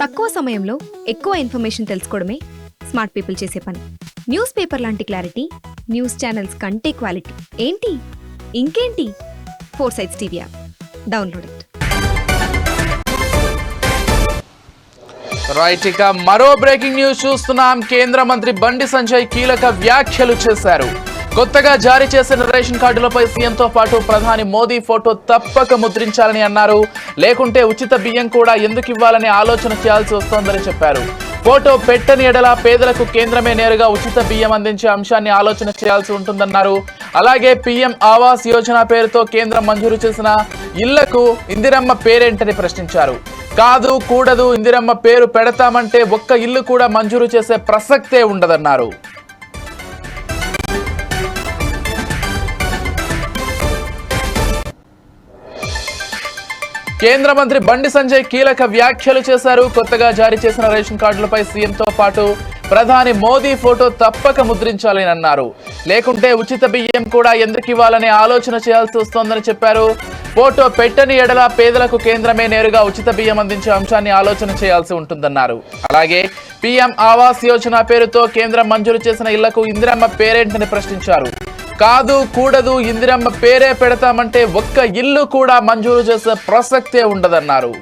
తక్కువ సమయంలో ఎక్కువ ఇన్ఫర్మేషన్ తెలుసుకోవడమే స్మార్ట్ పీపుల్ చేసే పని. న్యూస్ పేపర్ లాంటి క్లారిటీ, న్యూస్ ఛానల్స్ కంటే క్వాలిటీ. ఏంటి ఇంకేంటి? 4 Sides TV app download it. Right, ఇక మరో బ్రేకింగ్ న్యూస్ చూస్తున్నాం. కేంద్ర మంత్రి బండి సంజయ్ కీలక వ్యాఖ్యలు చేశారు. కొత్తగా జారీ చేసిన రేషన్ కార్డులపై సీఎంతో పాటు ప్రధాని మోదీ ఫోటో తప్పక ముద్రించాలని అన్నారు. లేకుంటే ఉచిత బియ్యం కూడా ఎందుకు ఇవ్వాలని ఆలోచన చేయాల్సి వస్తోందని చెప్పారు. ఫోటో పెట్టని ఎడల పేదలకు కేంద్రమే నేరుగా ఉచిత బియ్యం అందించే అంశాన్ని ఆలోచన చేయాల్సి ఉంటుందన్నారు. అలాగే పీఎం ఆవాస్ యోజన పేరుతో కేంద్రం మంజూరు చేసిన ఇళ్లకు ఇందిరమ్మ పేరేంటని ప్రశ్నించారు. కాదు కూడదు, ఇందిరమ్మ పేరు పెడతామంటే ఒక్క ఇల్లు కూడా మంజూరు చేసే ప్రసక్తే ఉండదన్నారు. కేంద్ర మంత్రి బండి సంజయ్ కీలక వ్యాఖ్యలు చేశారు. కొత్తగా జారీ చేసిన రేషన్ కార్డులపై సీఎంతో పాటు ప్రధాని మోదీ ఫోటో తప్పక ముద్రించాలని అన్నారు. లేకుంటే ఉచిత బియ్యం కూడా ఎందుకు ఇవ్వాలనే ఆలోచన చేయాల్సి వస్తోందని చెప్పారు. ఫోటో పెట్టని ఎడల పేదలకు కేంద్రమే నేరుగా ఉచిత బియ్యం అందించే అంశాన్ని ఆలోచన చేయాల్సి ఉంటుందన్నారు. అలాగే పీఎం ఆవాస్ యోజన పేరుతో కేంద్రం మంజూరు చేసిన ఇళ్లకు ఇందిరమ్మ పేరేంటని ప్రశ్నించారు. కాదు కూడదు, ఇందిరమ్మ పేరే పెడతామంటే ఒక్క ఇల్లు కూడా మంజూరు చేసే ప్రసక్తే ఉండదన్నారు.